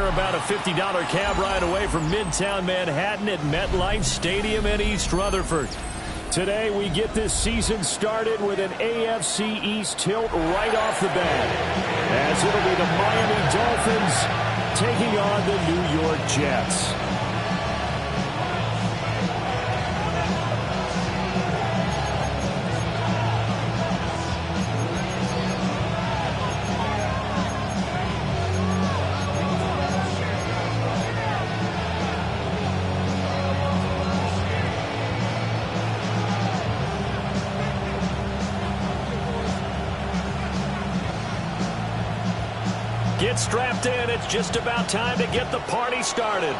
They're about a $50 cab ride away from Midtown Manhattan at MetLife Stadium in East Rutherford. Today, we get this season started with an AFC East tilt right off the bat, as it'll be the Miami Dolphins taking on the New York Jets. Get strapped in. It's just about time to get the party started.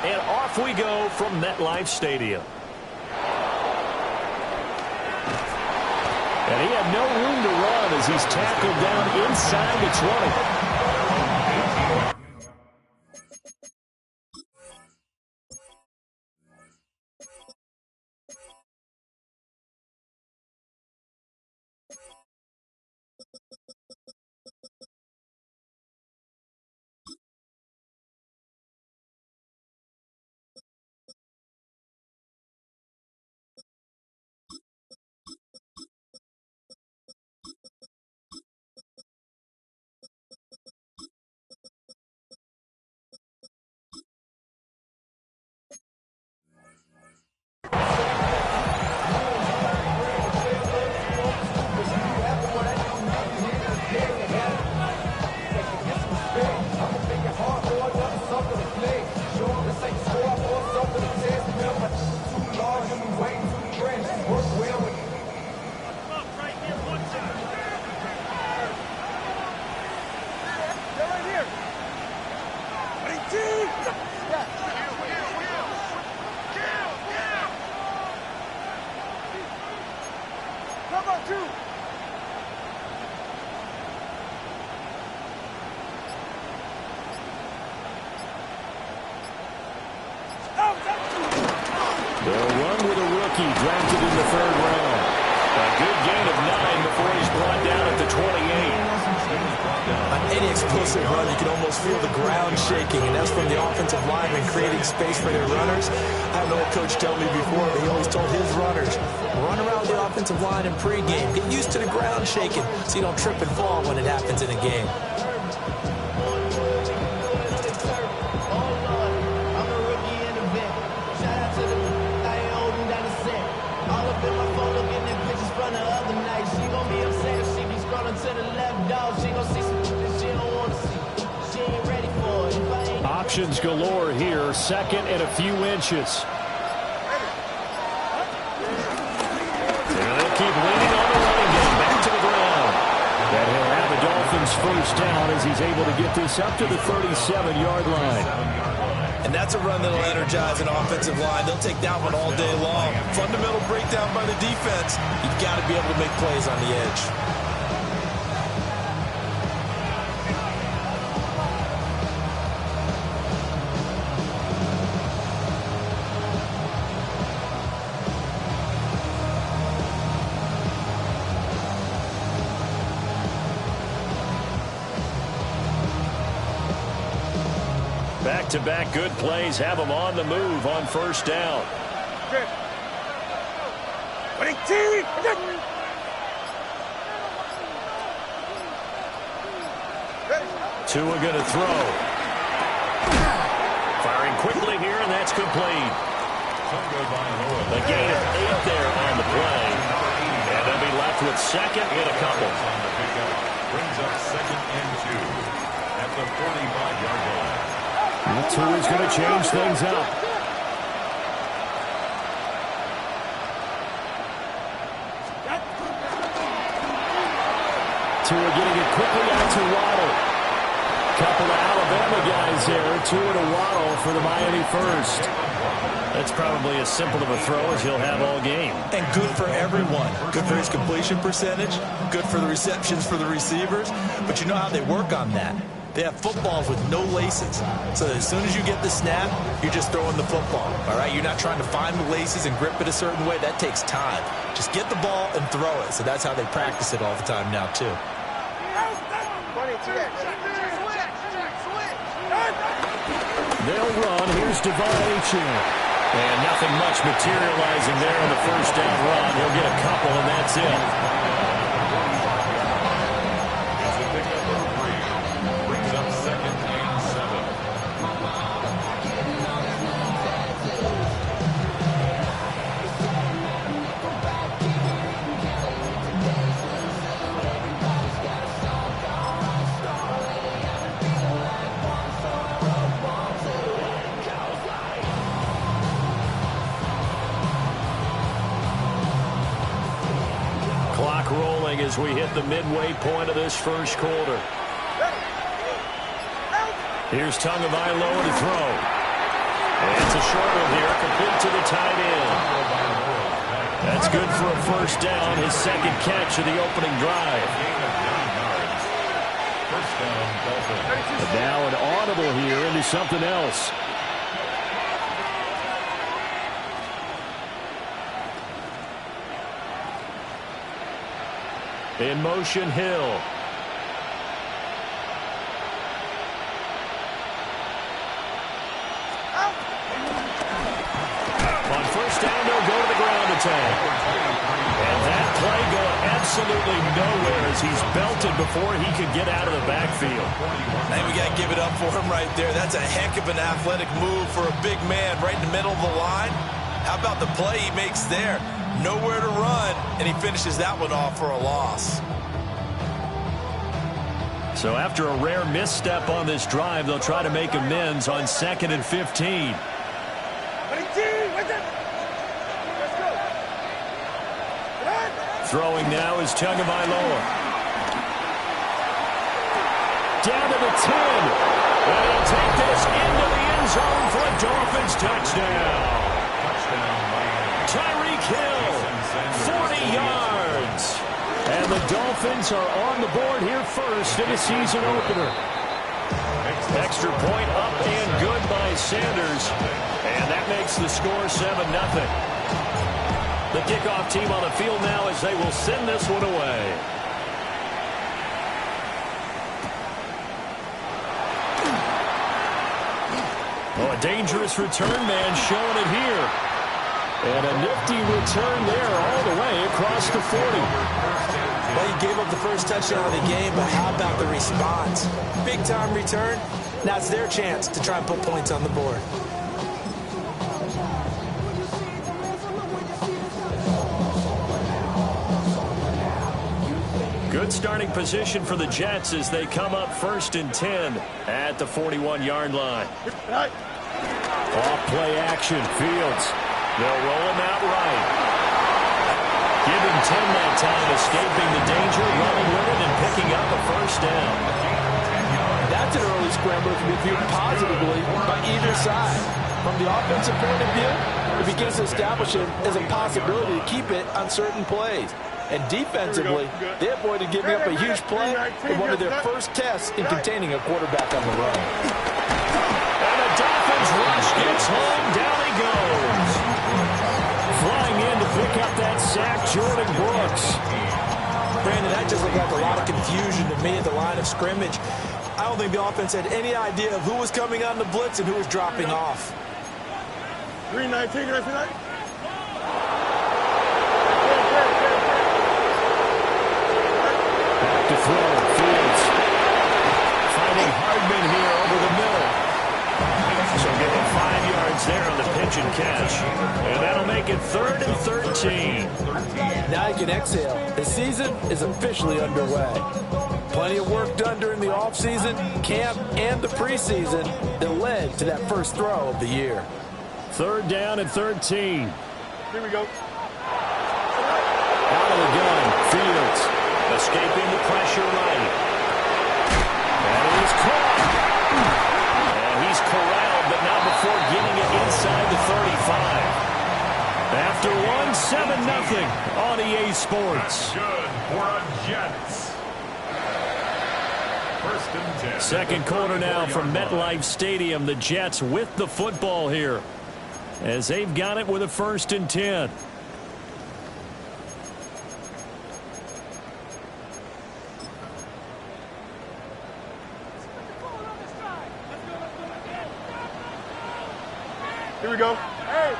And off we go from MetLife Stadium. And he had no room to run as he's tackled down inside the 20. They'll run with a rookie drafted in the third round. A good gain of 9 before he's brought down at the 28. On any explosive run, you can almost feel the ground shaking, and that's from the offensive linemen creating space for their runners. I had an old coach tell me before, but he always told his runners, run around the offensive line in pregame. Get used to the ground shaking so you don't trip and fall when it happens in a game. Options galore here, second and a few inches. They'll keep leaning on the running game, back to the ground. And he'll have the Dolphins first down as he's able to get this up to the 37-yard line. And that's a run that'll energize an offensive line. They'll take that one all day long. Fundamental breakdown by the defense. You've got to be able to make plays on the edge. Back-to-back good plays have them on the move on first down. Tua going to throw. Firing quickly here, and that's complete. A gain of 8 there on the play. And they'll be left with second and a couple. Brings up second and 2 at the 45-yard line. Tua's going to change things up. Tua getting it quickly out to Waddle. Couple of Alabama guys there. Tua to Waddle for the Miami first. That's probably as simple of a throw as he'll have all game. And good for everyone. Good for his completion percentage. Good for the receptions for the receivers. But you know how they work on that. They have footballs with no laces. So as soon as you get the snap, you're just throwing the football. All right? You're not trying to find the laces and grip it a certain way. That takes time. Just get the ball and throw it. So that's how they practice it all the time now, too. They'll run. Here's Devine. And nothing much materializing there in the first down run. He'll get a couple, and that's it. It's a pickup of 3. Brings up 2nd and 7. Clock rolling as we hit the midway point of this first quarter. Here's Tagovailoa to throw. And it's a short one here, complete to the tight end. That's good for a first down, his second catch of the opening drive. First down, Dolphins. But now an audible here into something else. In motion, Hill. On first down, they'll go to the ground attack. And that play going absolutely nowhere as he's belted before he could get out of the backfield. I think we got to give it up for him right there. That's a heck of an athletic move for a big man right in the middle of the line. How about the play he makes there? Nowhere to run, and he finishes that one off for a loss. So after a rare misstep on this drive, they'll try to make amends on 2nd and 15. Throwing now is Tagovailoa. Down to the 10. And he'll take this into the end zone for a Dolphins touchdown. Touchdown, Miami. Tyreek Hill, 40 yards. And the Dolphins are on the board here first in the season opener. Extra point up and good by Sanders. And that makes the score 7-0. The kickoff team on the field now as they will send this one away. Oh, a dangerous return man showing it here. And a nifty return there all the way across the 40. Well, he gave up the first touchdown of the game, but how about the response? Big-time return. Now it's their chance to try and put points on the board. Good starting position for the Jets as they come up 1st and 10 at the 41-yard line. Off play action, Fields. They'll roll him out right. Give him 10 that time, escaping the danger, running with it, and picking up a first down. That's an early scramble that can be viewed positively by either side. From the offensive point of view, it begins to establish it as a possibility to keep it on certain plays. And defensively, they avoided giving up a huge play in one of their first tests in containing a quarterback on the run. And the Dolphins rush gets home. Down he goes. Flying in to pick up that sack, Jordan Brooks. Brandon, that just looked like a lot of confusion to me at the line of scrimmage. I don't think the offense had any idea of who was coming on the blitz and who was dropping off. 3-19, right tonight? Back to throw. Fields finding Hardman here over the middle. So give him 5 yards there on the pitch and catch. And that'll make it 3rd and 13. Now you can exhale. The season is officially underway. Plenty of work done during the offseason, camp, and the preseason that led to that first throw of the year. 3rd down and 13. Here we go. Out of the gun, Fields escaping the pressure right. And he's caught. And he's corralled, but not before getting it inside the 35. After 1, 7-0 on EA Sports. Good for a Jets. First and 10. Second quarter now from MetLife Stadium. The Jets with the football here as they've got it with a 1st and 10. Here we go. Hey,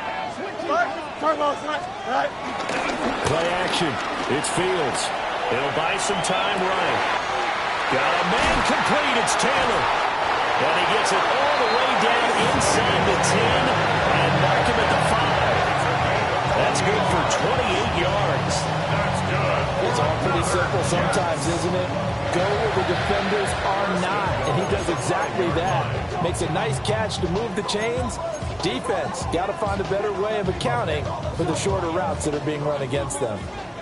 talk about tonight. All right. Play action. It's Fields. It'll buy some time running. Got a man complete. It's Taylor. And he gets it all the way down inside the 10 and mark him at the 5. That's good for 28 yards. That's good. It's all pretty simple sometimes, isn't it? Go where the defenders are not, and he does exactly that. Makes a nice catch to move the chains. Defense, got to find a better way of accounting for the shorter routes that are being run against them.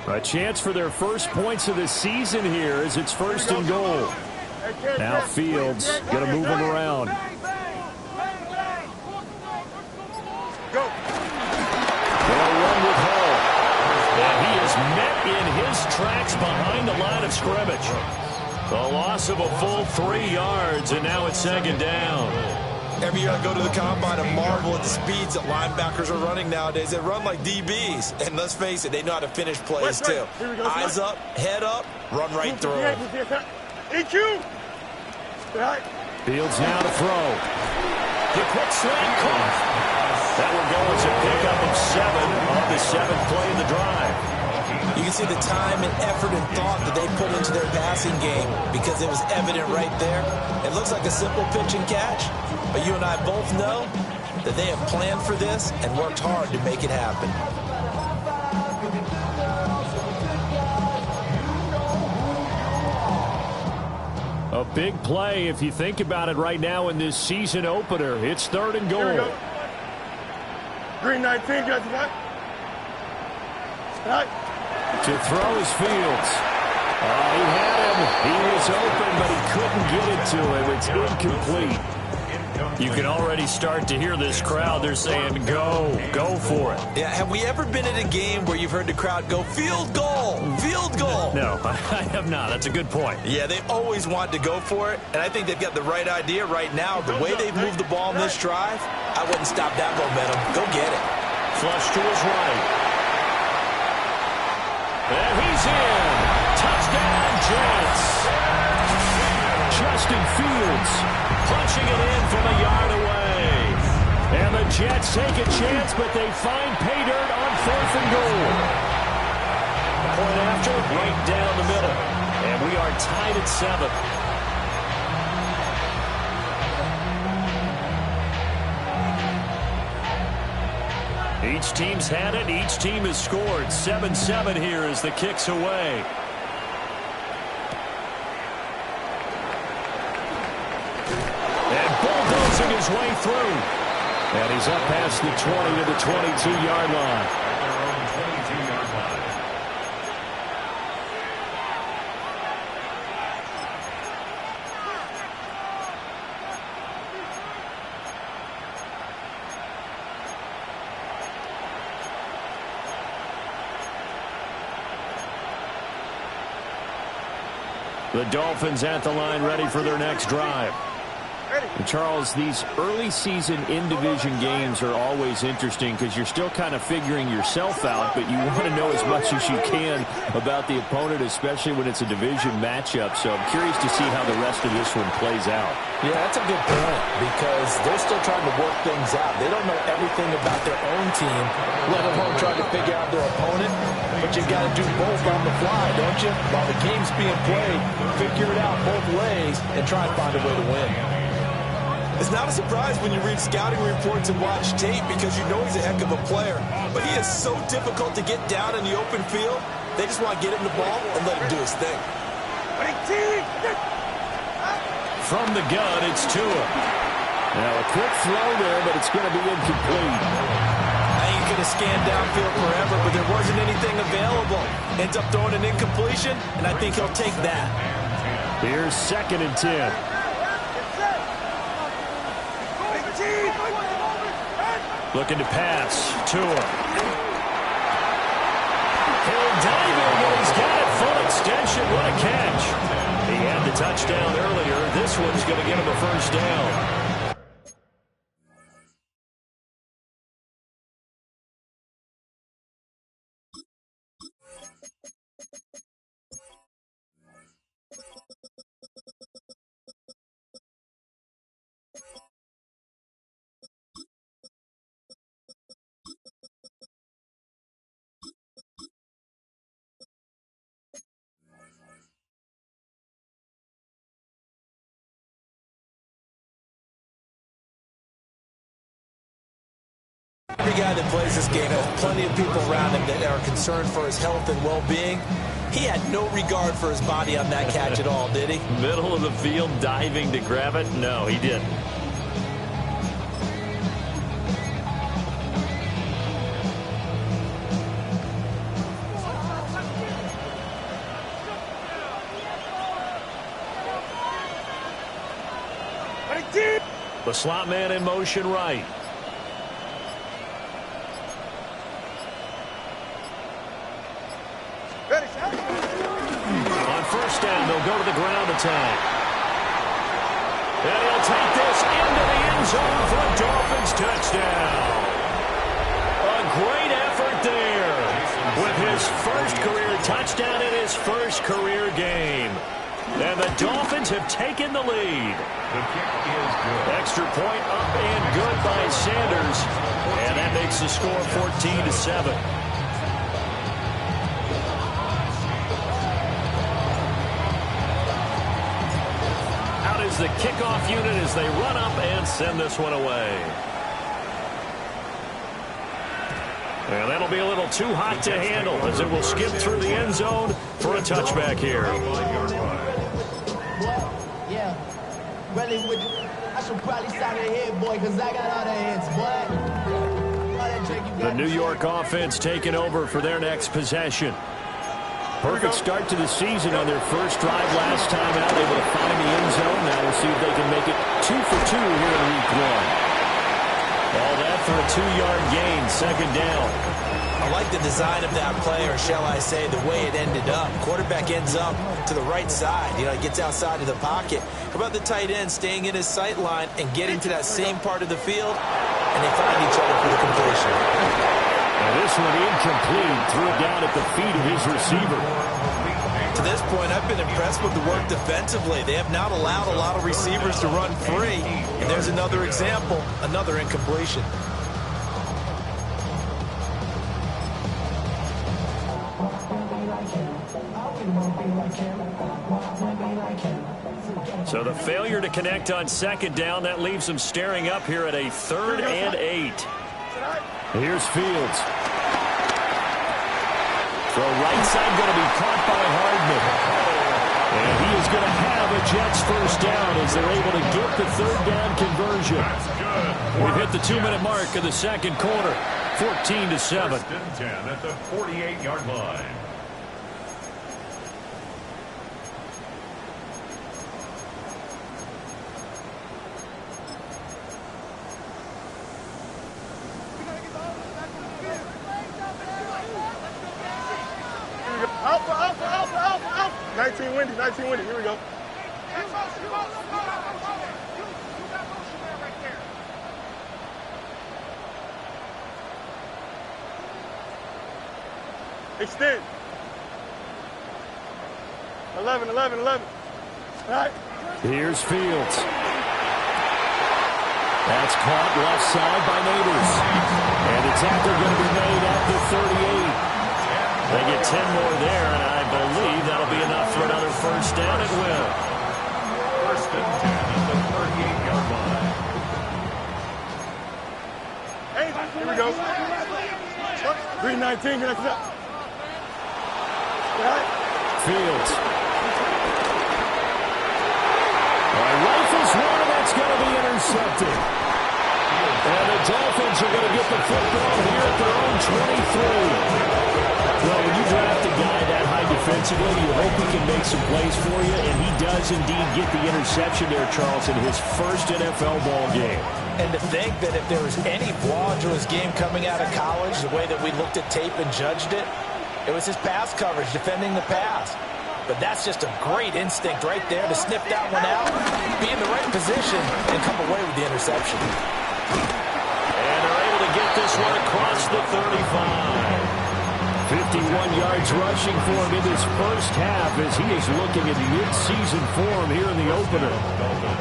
A chance for their first points of the season here as it's 1st and goal. Now Fields going to move him around. Go. They'll run with Hall. And he is met in his tracks behind the line of scrimmage. A loss of a full 3 yards, and now it's 2nd down. Every year I go to the combine and marvel at the speeds that linebackers are running nowadays. They run like DBs. And let's face it, they know how to finish plays too. Eyes up, head up, run right through them. EQ. Fields now to throw. The quick slant caught. That will go as a pickup of 7 on the 7th play of the drive. You can see the time and effort and thought that they put into their passing game because it was evident right there. It looks like a simple pitch and catch, but you and I both know that they have planned for this and worked hard to make it happen. A big play if you think about it right now in this season opener. It's 3rd and goal. Green 19, got that. Right. To throw is Fields. He had him. He was open, but he couldn't get it to him. It's incomplete. You can already start to hear this crowd. They're saying, go for it. Yeah, have we ever been at a game where you've heard the crowd go, field goal, field goal? No, I have not. That's a good point. Yeah, they always want to go for it, and I think they've got the right idea right now. The way they've moved the ball in this drive, I wouldn't stop that momentum. Go get it. Flush to his right. And he's in. Touchdown, Jets. Justin Fields punching it in from a yard away. And the Jets take a chance, but they find pay dirt on 4th and goal. Point after, right down the middle. And we are tied at 7. Each team's had it. Each team has scored. 7-7 here as the kick's away. And bulldozing his way through. And he's up past the 20 to the 22-yard line. At their own 22-yard line. The Dolphins at the line ready for their next drive. And Charles, these early season in-division games are always interesting because you're still kind of figuring yourself out, but you want to know as much as you can about the opponent, especially when it's a division matchup. So I'm curious to see how the rest of this one plays out. Yeah, that's a good point because they're still trying to work things out. They don't know everything about their own team, let alone trying to figure out their opponent. But you've got to do both on the fly, don't you? While the game's being played, figure it out both ways and try and find a way to win. It's not a surprise when you read scouting reports and watch tape because you know he's a heck of a player. But he is so difficult to get down in the open field. They just want to get him the ball and let him do his thing. From the gun, it's Tua. Now a quick throw there, but it's going to be incomplete. I ain't going to scan downfield forever, but there wasn't anything available. Ends up throwing an incompletion, and I think he'll take that. Here's 2nd and 10. Looking to pass. Tua. He'll dive in, but he's got it full extension. What a catch. He had the touchdown earlier. This one's going to get him a 1st down. Every guy that plays this game has plenty of people around him that are concerned for his health and well-being. He had no regard for his body on that catch at all, did he? Middle of the field, diving to grab it? No, he didn't. The slot man in motion right. On first down, they'll go to the ground attack. And he'll take this into the end zone for a Dolphins touchdown. A great effort there with his first career touchdown in his first career game. And the Dolphins have taken the lead. The kick is good. Extra point up and good by Sanders. And that makes the score 14-7. Out is the kickoff unit as they run up and send this one away. And that'll be a little too hot to handle as it will skip through the end zone for a touchback here. Yeah, really with you. I should probably sign a head, boy, because I got all the heads, boy. The New York offense taking over for their next possession. Perfect start to the season on their first drive last time out, able to find the end zone. Now we'll see if they can make it 2 for 2 here in week 1. All that for a 2-yard gain, second down. I like the design of that play, or shall I say the way it ended up. Quarterback ends up to the right side. You know, he gets outside of the pocket. How about the tight end staying in his sight line and getting to that same part of the field, and they find each other for the completion. And this one incomplete. Threw it down at the feet of his receiver. To this point, I've been impressed with the work defensively. They have not allowed a lot of receivers to run free. And there's another example, another incompletion. So the failure to connect on second down, that leaves them staring up here at a 3rd and 8. Here's Fields. Throw right side going to be caught by Hardman. And he is going to have a Jets first down as they're able to get the 3rd down conversion. We've hit the 2-minute mark of the second quarter. 14-7. 1st and 10 at the 48-yard line. Alpha. 19 windy. Here we go. Extend. 11. All right. Here's Fields. That's caught left side by Neighbors. And the tackle going to be made at the 38. They get 10 more there, and I believe that'll be enough for another first down. It will. 1st and 10 at the 38-yard line. Hey, here we go. 3:19, connect it up. Fields. Rifles one, and that's going to be intercepted. And the Dolphins are going to get the football here at their own 23. Well, when you draft a guy that high defensively, you hope he can make some plays for you, and he does indeed get the interception there, Charles, in his first NFL ball game. And to think that if there was any flaw to his game coming out of college, the way that we looked at tape and judged it, it was his pass coverage, defending the pass. But that's just a great instinct right there to sniff that one out, be in the right position, and come away with the interception. And they're able to get this one across the 35. 51 yards rushing for him in his first half as he is looking at mid-season form here in the opener.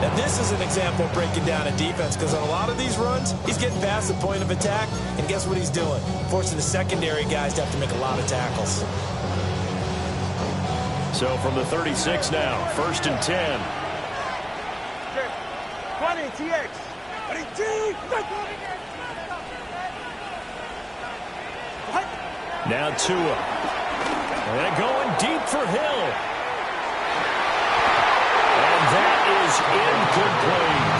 Now this is an example of breaking down a defense, because on a lot of these runs, he's getting past the point of attack, and guess what he's doing? Forcing the secondary guys to have to make a lot of tackles. So from the 36 now, 1st and 10. 20, TX. 22. Now Tua. And going deep for Hill. And that is incomplete.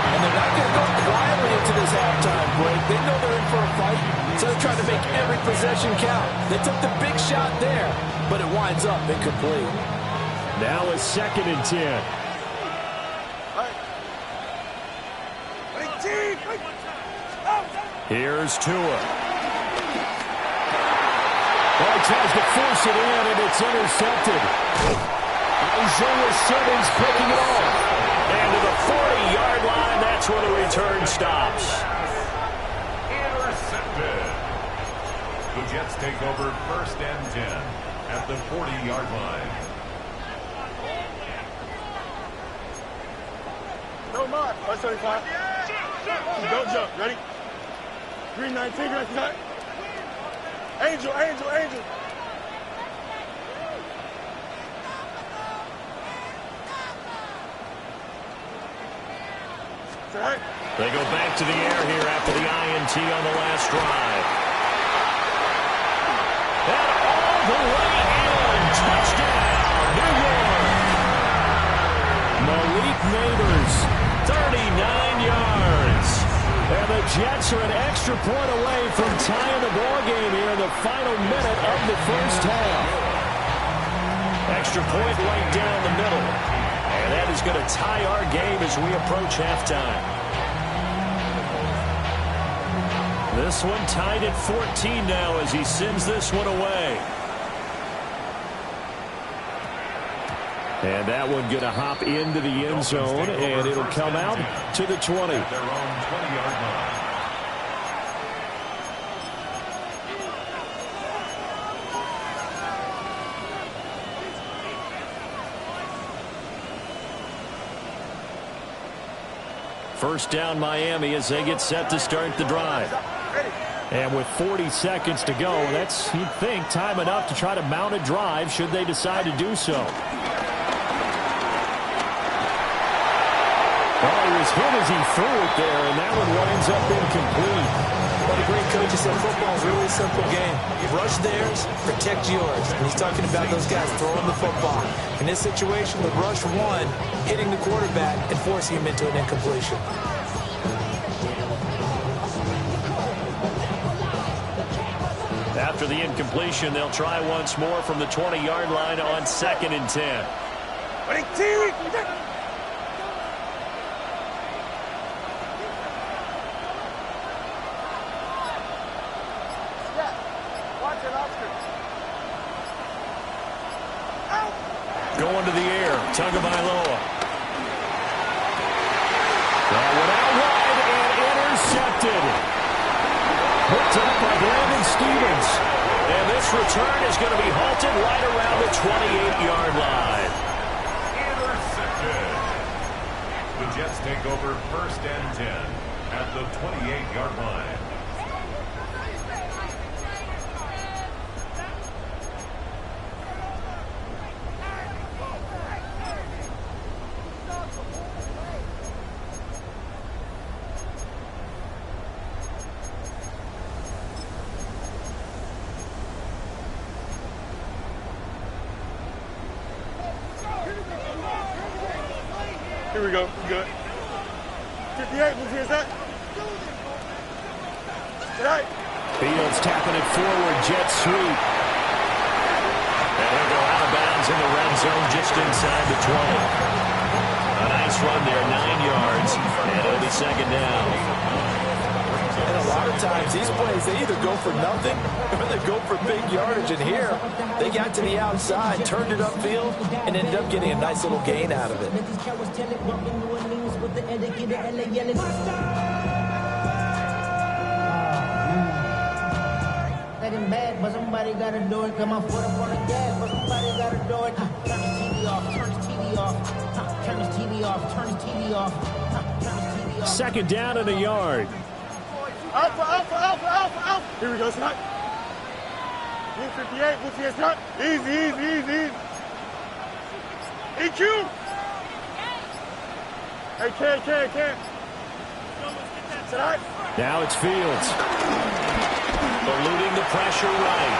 And they're not going to go quietly into this halftime break. They know they're in for a fight, so they're trying to make every possession count. They took the big shot there, but it winds up incomplete. Now a 2nd and 10. Here's Tua. Well, he tries to force it in, and it's intercepted. Isaiah Simmons picking it off. And to the 40-yard line, that's where the return stops. Intercepted. The Jets take over 1st and 10 at the 40-yard line. No mark. 175. Don't jump. Ready? 319. Right side. Angel, angel, angel. Right. They go back to the air here after the INT on the last drive. And all the way in. Touchdown, New York. Malik Neighbors, 39 yards. And the Jets are an extra point away from tying the ball game here in the final minute of the first half. Extra point right down the middle. And that is going to tie our game as we approach halftime. This one tied at 14 now as he sends this one away. And that one going to hop into the end zone, and it'll come out to the 20. At their own 20-yard line. First down Miami as they get set to start the drive. And with 40 seconds to go, that's, you'd think, time enough to try to mount a drive should they decide to do so. Well, he was hit as he threw it there, and that one winds up incomplete. What a great coach. He said football is really a simple game. Rush theirs, protect yours. And he's talking about those guys throwing the football. In this situation, with rush one, hitting the quarterback and forcing him into an incompletion. After the incompletion, they'll try once more from the 20-yard line on 2nd and 10. Going to the air, Tagovailoa. That one out wide and intercepted. Picked up by Brandon Stevens. And this return is going to be halted right around the 28-yard line. Intercepted. The Jets take over 1st and 10 at the 28-yard line. Here we go. Good. 58. What's his that? Right. Fields tapping it forward. Jet sweep. And he'll go out of bounds in the red zone just inside the 20. A nice run there, 9 yards. And it'll be 2nd down. And a lot of times, these plays, they either go for nothing or they go for big yardage. And here, they got to the outside, turned it upfield, and ended up getting a nice little gain out of it. Bad, but somebody gotta do it. Come on, foot up on the gas, but somebody gotta do it. Turn his TV off, turn his TV off, turn his TV off, turn his TV off, turn his TV off. 2nd down and a yard. Alpha, alpha, alpha, alpha, alpha. Here we go, Snot. 58, what's his Snot? Easy, easy, easy, easy. EQ. Hey, Ken. Snot. Now it's Fields. eluding the pressure right.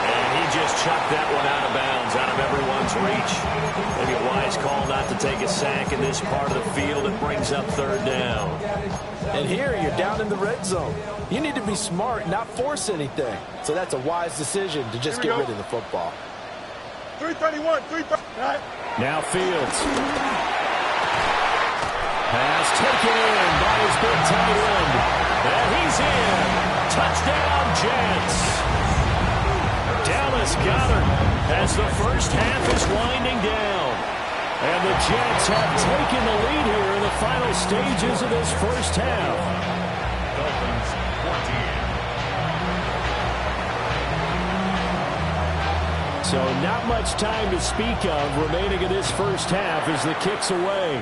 And he just chucked that one out of bounds, out of everyone's reach. Maybe a wise call not to take a sack in this part of the field. It brings up third down. And here you're down in the red zone. You need to be smart, not force anything. So that's a wise decision to just get rid of the football. 331, 330. Now Fields. Pass taken in by his big tight end. And he's in. Touchdown, Jets. Dallas Goedert as the first half is winding down. And the Jets have taken the lead here in the final stages of this first half. Dolphins 14. So not much time to speak of remaining in this first half as the kick's away.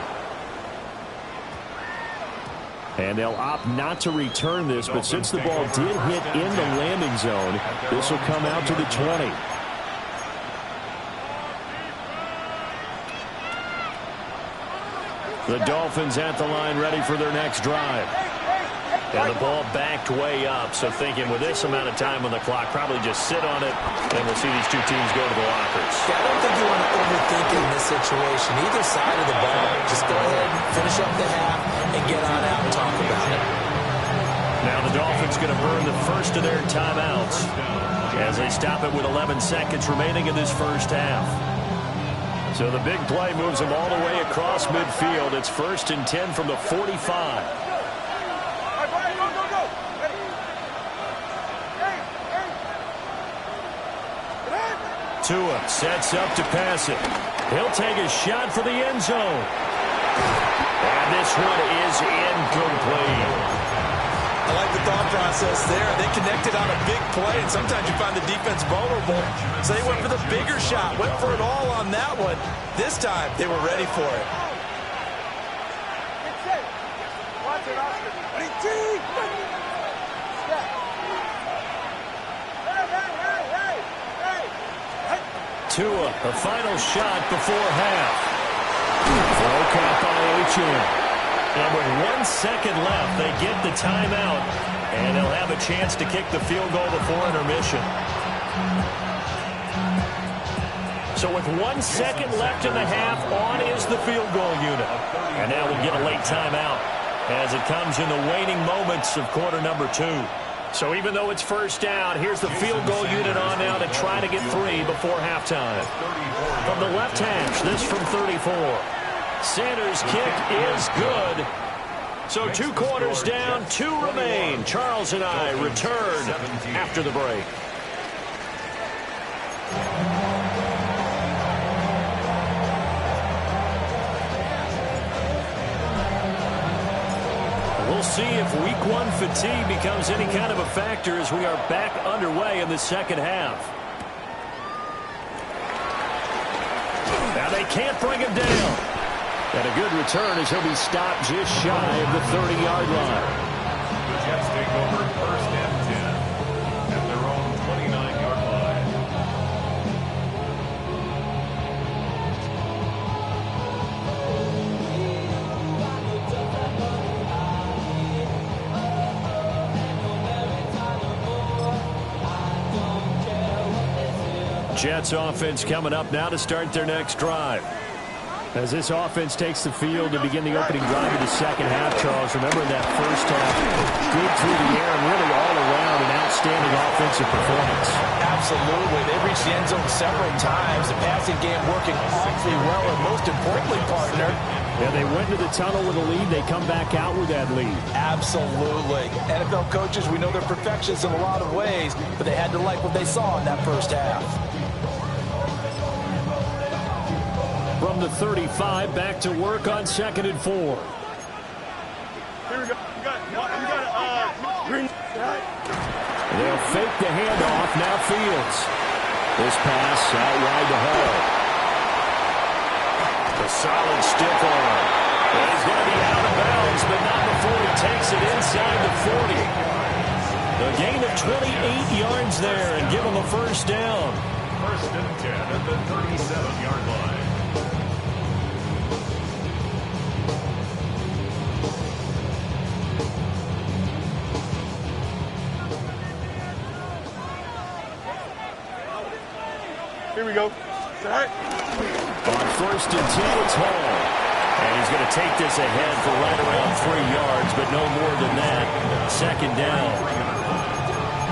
And they'll opt not to return this, but since the ball did hit in the landing zone, this will come out to the 20. The Dolphins at the line ready for their next drive. And the ball backed way up, so thinking with this amount of time on the clock, probably just sit on it, and we'll see these two teams go to the lockers. Yeah, I don't think you want to overthink it in this situation. Either side of the ball, just go ahead, finish up the half, and get on out and talk about it. Now the Dolphins going to burn the first of their timeouts as they stop it with 11 seconds remaining in this first half. So the big play moves them all the way across midfield. It's 1st and 10 from the 45. Tua sets up to pass it. He'll take a shot for the end zone. And this one is incomplete. I like the thought process there. They connected on a big play, and sometimes you find the defense vulnerable. So they went for the bigger shot, went for it all on that one. This time, they were ready for it. Watch it, Oscar. Tua, a final shot before half. Throw caught by H.M. And with 1 second left, they get the timeout, and they'll have a chance to kick the field goal before intermission. So with 1 second left in the half, on is the field goal unit. And now we'll get a late timeout as it comes in the waning moments of quarter number 2. So even though it's first down, here's the field goal unit on now to try to get 3 before halftime. From the left hash, this from 34. Sanders' kick is good. So 2 quarters down, 2 remain. Charles and I return after the break. We'll see if week 1 fatigue becomes any kind of a factor as we are back underway in the second half. Now they can't bring him down. And a good return as he'll be stopped just shy of the 30-yard line. The Jets take over 1st and 10 at their own 29-yard line. Jets offense coming up now to start their next drive. As this offense takes the field to begin the opening drive of the second half, Charles, remember in that first half, good through the air and really all around an outstanding offensive performance. Absolutely. They reached the end zone several times. The passing game working awfully well, and most importantly, partner, yeah, they went into the tunnel with a lead. They come back out with that lead. Absolutely. NFL coaches, we know they're perfectionists in a lot of ways, but they had to like what they saw in that first half. From the 35, back to work on 2nd and 4. Here we go. You got green. They'll fake the handoff. Now Fields. This pass out wide to Hall. A solid stiff arm. And he's going to be out of bounds, but not before he takes it inside the 40. A gain of 28 yards there and give him a first down. 1st and 10 at the 37-yard line. Here we go. Set. On 1st and 10, it's Hall. And he's going to take this ahead for right around 3 yards, but no more than that. 2nd down.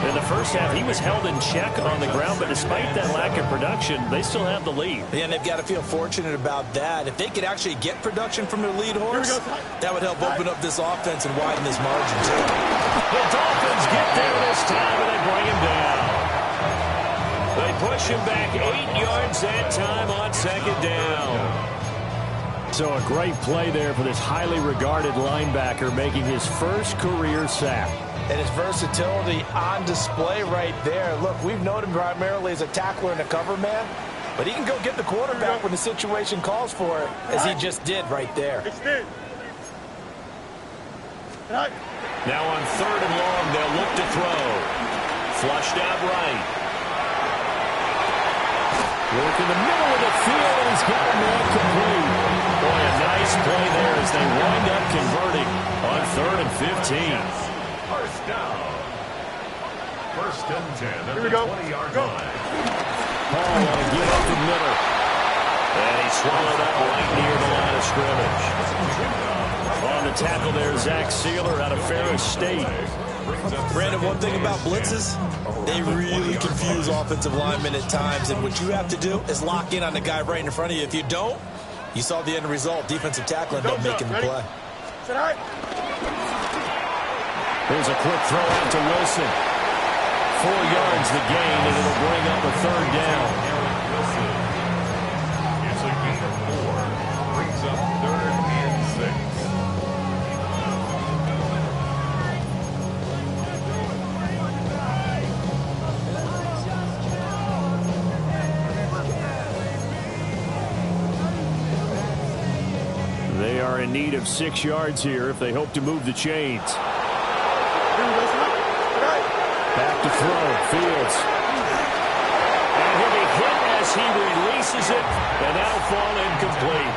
In the first half, he was held in check on the ground, but despite that lack of production, they still have the lead. Yeah, and they've got to feel fortunate about that. If they could actually get production from their lead horse, that would help open up this offense and widen this margin, too. The Dolphins get there this time, and they bring him down. They push him back 8 yards that time on 2nd down. So a great play there for this highly regarded linebacker, making his first career sack. And his versatility on display right there. Look, we've known him primarily as a tackler and a cover man, but he can go get the quarterback when the situation calls for it, as he just did right there. Now on 3rd and long, they'll look to throw. Flushed out right. Work in the middle of the field, and he's got a man complete. Boy, a nice play there as they wind up converting on 3rd and 15. First down. 1st and 10 at the 20-yard line. Hall on a give up the middle. And he swallowed up right near the line of scrimmage. On the tackle there, Zach Sealer out of Ferris State. Brandon, one thing about blitzes, they really confuse offensive linemen at times, and what you have to do is lock in on the guy right in front of you. If you don't, you saw the end result. Defensive tackle ended up making the play. Here's a quick throw out to Wilson. 4 yards the gain, and it'll bring up a 3rd down. It's a gain of 4. Brings up 3rd and 6. They are in need of 6 yards here if they hope to move the chains. Back to throw, Fields. And he'll be hit as he releases it, and that'll fall incomplete.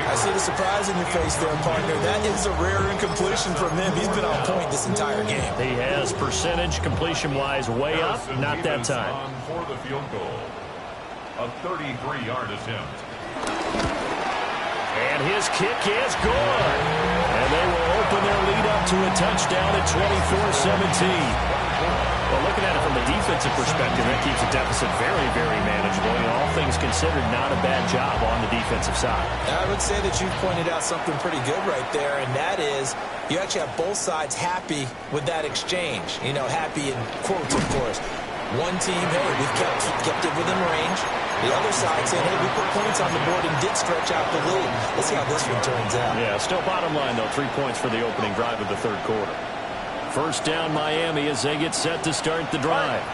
I see the surprise in your face there, partner. That is a rare incompletion from him. He's been on point this entire game. He has percentage completion-wise way up, not that time. For the field goal. A 33-yard attempt. And his kick is good. And they will open their lead up to a touchdown at 24-17. Well, looking at it from a defensive perspective, that keeps the deficit very, very manageable. And all things considered, not a bad job on the defensive side. I would say that you've pointed out something pretty good right there, and that is you actually have both sides happy with that exchange. You know, happy in quotes, of course. One team, hey, we've kept it within range. The other side saying, hey, we put points on the board and did stretch out the lead. Let's see how this one turns out. Yeah, still bottom line, though, 3 points for the opening drive of the 3rd quarter. First down, Miami, as they get set to start the drive.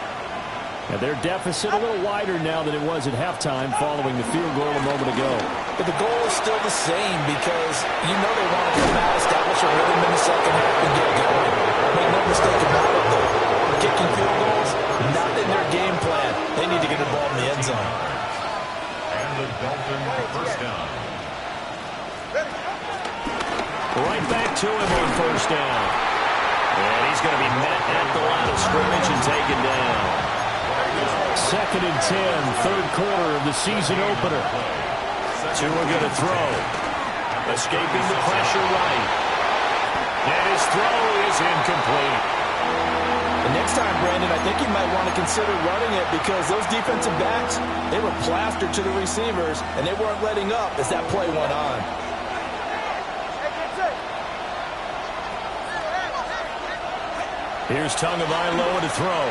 And their deficit a little wider now than it was at halftime following the field goal a moment ago. But the goal is still the same because you know they want to come out, establish a rhythm in the 2nd half and get going. Make no mistake about it, though. Kicking field goals, not in their game plan. They need to get the ball in the end zone. And the Dolphins first down. Right back to him on 1st down. And he's going to be met at the line of scrimmage and taken down. 2nd and 10, 3rd quarter of the season opener. Tua going to throw. Escaping the pressure right. And his throw is incomplete. The next time, Brandon, I think you might want to consider running it because those defensive backs, they were plastered to the receivers, and they weren't letting up as that play went on. Here's Tagovailoa to throw.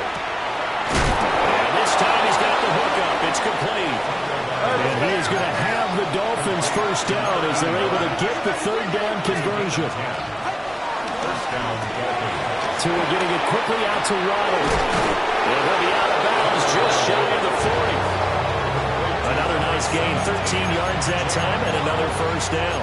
And this time he's got the hook up. It's complete. And he is going to have the Dolphins first down as they're able to get the 3rd down conversion. First down, Dolphins. Tua getting it quickly out to Waddle. And he'll be out of bounds just shy of the 40. Another nice gain, 13 yards that time, and another first down.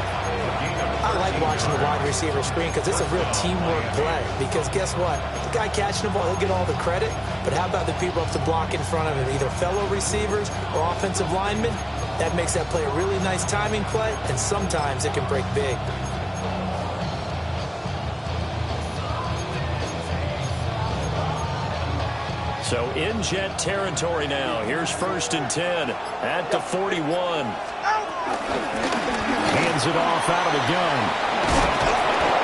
I like watching the wide receiver screen because it's a real teamwork play. Because guess what? The guy catching the ball, he'll get all the credit. But how about the people up to block in front of him, either fellow receivers or offensive linemen? That makes that play a really nice timing play, and sometimes it can break big. So in Jet territory now. Here's 1st and 10 at the 41. Hands it off out of the gun.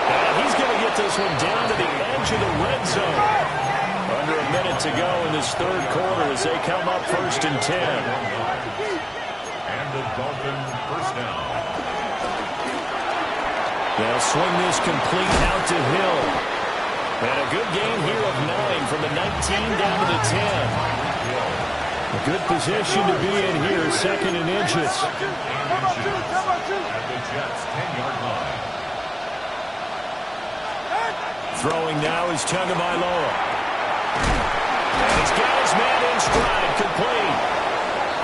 And he's going to get this one down to the edge of the red zone. Under a minute to go in this 3rd quarter as they come up 1st and 10. And the Dolphins first down. They'll swing this complete out to Hill. And a good gain here of 9 from the 19 down to the 10. A good position to be in here, 2nd and inches. At the Jets' 10-yard line. Throwing now is Tagovailoa. And he's got his man in stride, complete.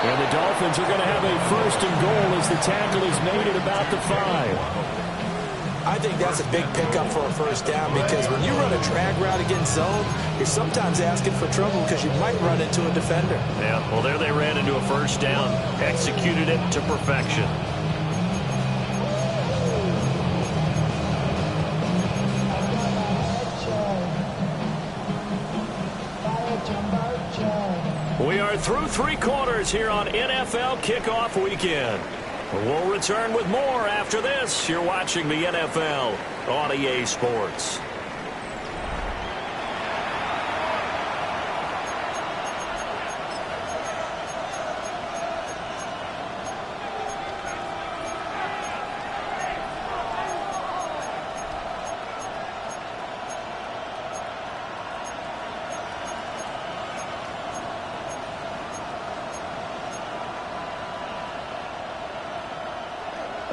And the Dolphins are going to have a 1st and goal as the tackle is made at about the 5. I think that's a big pickup for a 1st down because when you run a drag route against zone, you're sometimes asking for trouble because you might run into a defender. Yeah, well, there they ran into a 1st down. Executed it to perfection. We are through 3 quarters here on NFL Kickoff Weekend. We'll return with more after this. You're watching the NFL on EA Sports.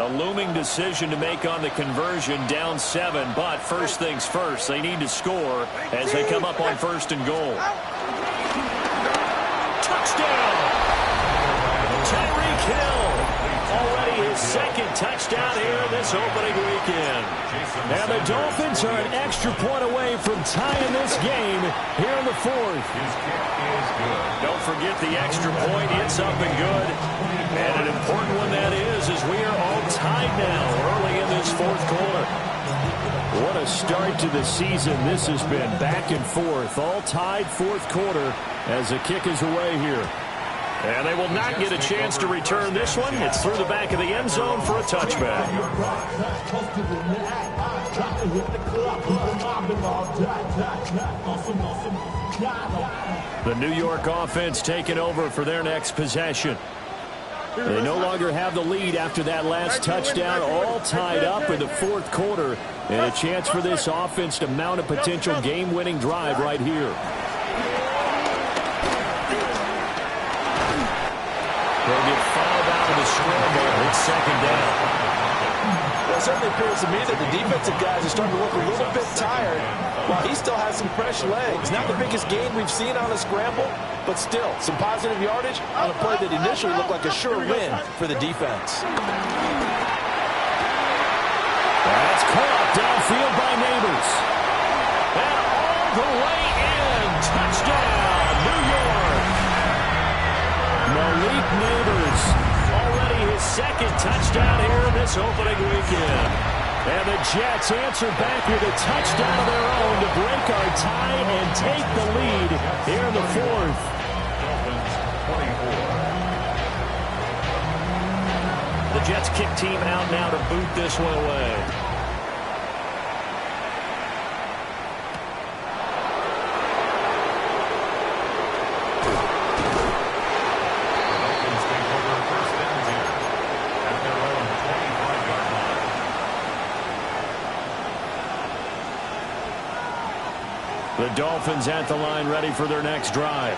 A looming decision to make on the conversion, down 7, but first things first, they need to score as they come up on 1st and goal. Touchdown! Tyreek Hill, already his 2nd touchdown here this opening weekend. And the Dolphins are an extra point away from tying this game here in the 4th. His kick is good. Don't forget the extra point, it's up and good. And an important one that is, as we are all tied now early in this 4th quarter. What a start to the season this has been. Back and forth, all tied 4th quarter as the kick is away here. And they will not get a chance to return this one. It's through the back of the end zone for a touchback. The New York offense taking over for their next possession. They no longer have the lead after that last touchdown, all tied up in the 4th quarter, and a chance for this offense to mount a potential game-winning drive right here. They'll get fouled out of the scramble. It's 2nd down. Well, it certainly appears to me that the defensive guys are starting to look a little bit tired while he still has some fresh legs. Not the biggest gain we've seen on a scramble, but still some positive yardage on a play that initially looked like a sure win for the defense. That's caught downfield by Neighbors. And all the way in. Touchdown, New York. Malik Neighbors, already his 2nd touchdown here this opening weekend. And the Jets answer back with a touchdown of their own to break our tie and take the lead here in the 4th. Dolphins 24. The Jets kick team out now to boot this one away. The Dolphins at the line ready for their next drive.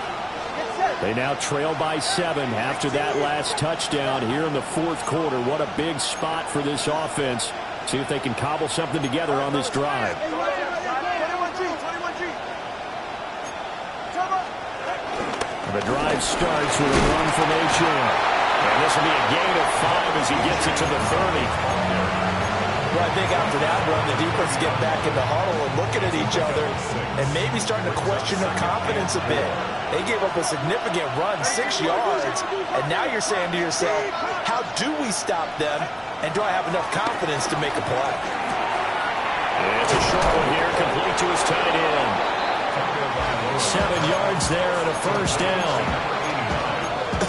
They now trail by 7 after that last touchdown here in the 4th quarter. What a big spot for this offense. See if they can cobble something together on this drive. The drive starts with a run formation. And this will be a gain of 5 as he gets it to the 30. Well, I think after that run, the defense get back in the huddle and looking at each other and maybe starting to question their confidence a bit. They gave up a significant run, 6 yards, and now you're saying to yourself, how do we stop them, and do I have enough confidence to make a play? And it's a short one here, complete to his tight end. 7 yards there and a first down.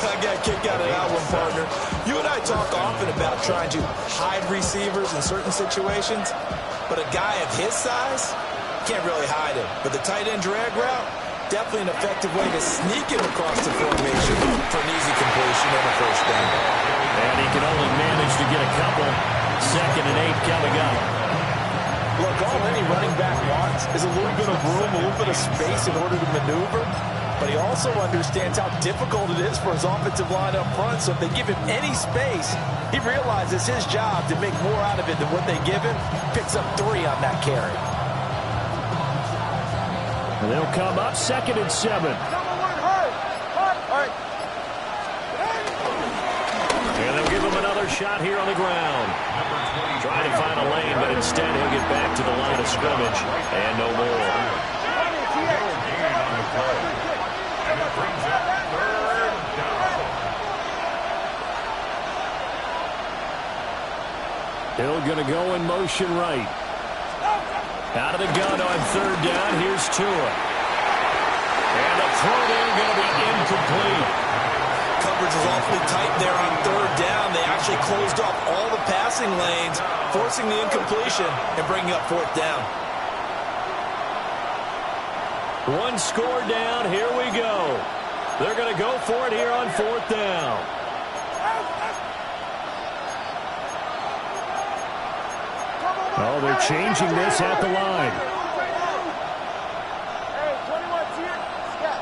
I got a kick out of that one, partner. You and I talk often about trying to hide receivers in certain situations, but a guy of his size can't really hide him. But the tight end drag route, definitely an effective way to sneak him across the formation for an easy completion and a first down. And he can only manage to get a couple. 2nd and 8 coming up. Look, all any running back wants is a little bit of room, a little bit of space in order to maneuver. But he also understands how difficult it is for his offensive line up front. So if they give him any space, he realizes his job to make more out of it than what they give him. Picks up 3 on that carry. And they'll come up 2nd and 7. And they'll give him another shot here on the ground. Trying to find a lane, but instead he'll get back to the line of scrimmage. And no more. Hill going to go in motion right. Out of the gun on 3rd down. Here's Tua. And the throw there going to be incomplete. Coverage is awfully tight there on 3rd down. They actually closed off all the passing lanes, forcing the incompletion and bringing up 4th down. 1 score down. Here we go. They're going to go for it here on 4th down. Oh, they're changing this at the line. Hey, 21, see it? Yeah.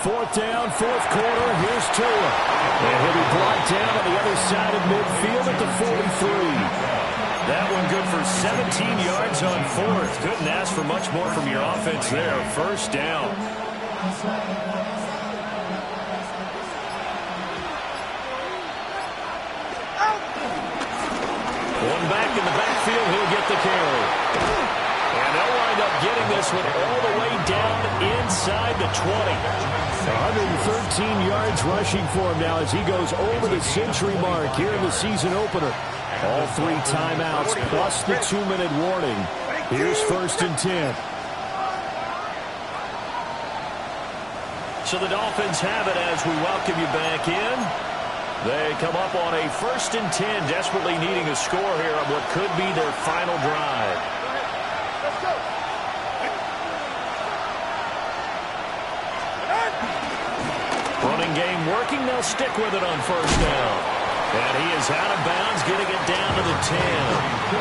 4th down, 4th quarter. Here's Tua. And he'll be brought down on the other side of midfield at the 43. That one good for 17 yards on 4th. Couldn't ask for much more from your offense there. 1st down. One back in the backfield, he'll get the carry. And they'll wind up getting this one all the way down inside the 20. 113 yards rushing for him now as he goes over the century mark here in the season opener. All 3 timeouts plus the 2-minute warning. Here's 1st and 10. So the Dolphins have it as we welcome you back in. They come up on a 1st and 10, desperately needing a score here on what could be their final drive. Running game working. They'll stick with it on 1st down. And he is out of bounds, getting it down to the 10.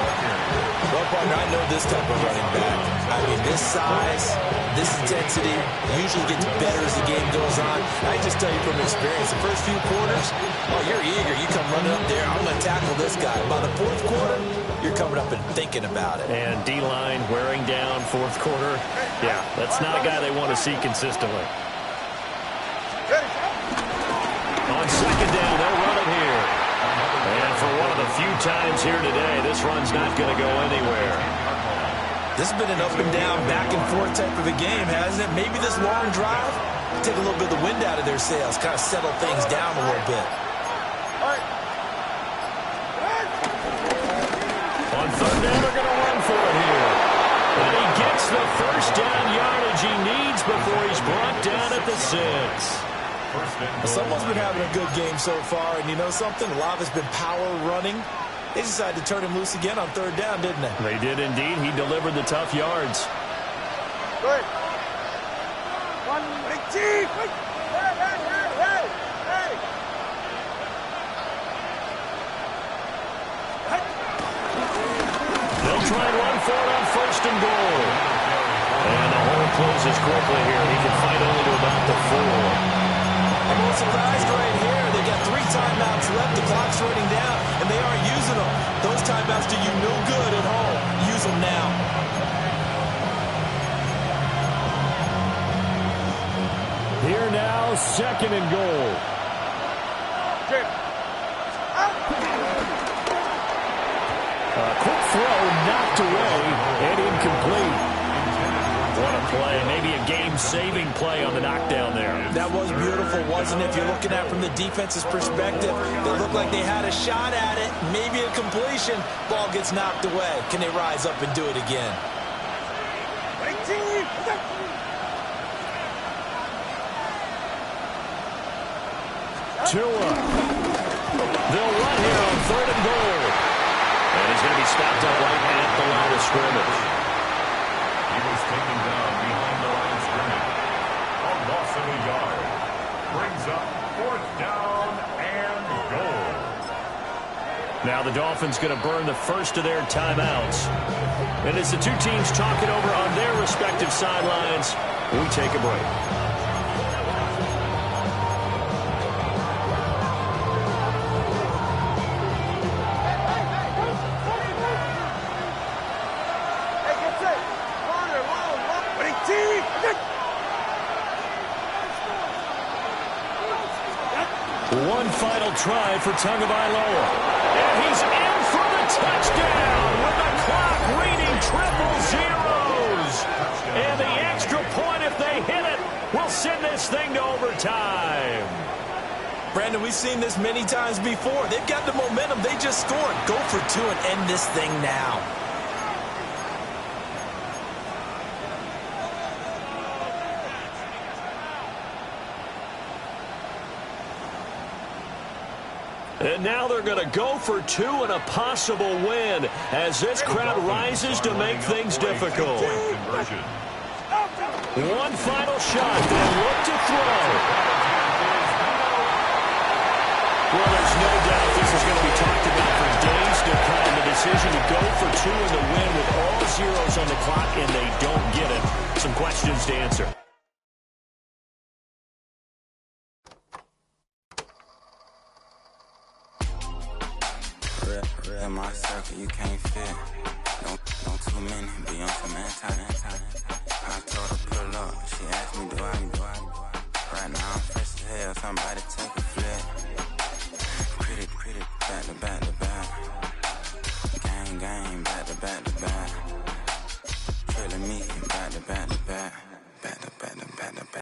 Well, partner, I know this type of running back. I mean, this size, this intensity usually gets better as the game goes on. I just tell you from experience, the first few quarters, oh, you're eager. You come running up there, I'm going to tackle this guy. By the 4th quarter, you're coming up and thinking about it. And D-line wearing down 4th quarter. Yeah, that's not a guy they want to see consistently. On 2nd down, they'll run it here. And for one of the few times here today, this run's not going to go anywhere. This has been an up and down, back and forth type of a game, hasn't it? Maybe this long drive, take a little bit of the wind out of their sails, kind of settle things down a little bit. On 3rd down, they're going to run for it here. And he gets the 1st down yardage he needs before he's brought down at the 6. Someone's been having a good game so far, and you know something? A lot of it's been power running. They decided to turn him loose again on 3rd down, didn't they? They did indeed. He delivered the tough yards. Good. One big team. They'll try and run for it on 1st and goal. And the hole closes quickly here. He can fight only to about the 4. I'm a little surprised right here. They got 3 timeouts left. The clock's running down, and they aren't using them. Those timeouts do you no good at home. Use them now. Here now, 2nd and goal. A quick throw knocked away and incomplete. What a play. Maybe a game-saving play on the knockdown there. That was beautiful, wasn't it? If you're looking at it from the defense's perspective, they looked like they had a shot at it. Maybe a completion. Ball gets knocked away. Can they rise up and do it again? Tua. They'll run here on 3rd and goal. And he's going to be stopped up right at the line of scrimmage. He was taken down behind the line of scrimmage. A loss of a yard. Brings up 4th down and goal. Now the Dolphins going to burn the first of their timeouts. And as the two teams talk it over on their respective sidelines, we take a break. One final try for Tagovailoa. And he's in for the touchdown with the clock reading triple zeros. And the extra point, if they hit it, will send this thing to overtime. Brandon, we've seen this many times before. They've got the momentum. They just scored. Go for 2 and end this thing now. And now they're going to go for 2 and a possible win as this crowd rises to make things difficult. One final shot, then look to throw. Well, there's no doubt this is going to be talked about for days to come. The decision to go for 2 in the win with all zeros on the clock, and they don't get it. Some questions to answer. In my circle, you can't fit. Don't too many.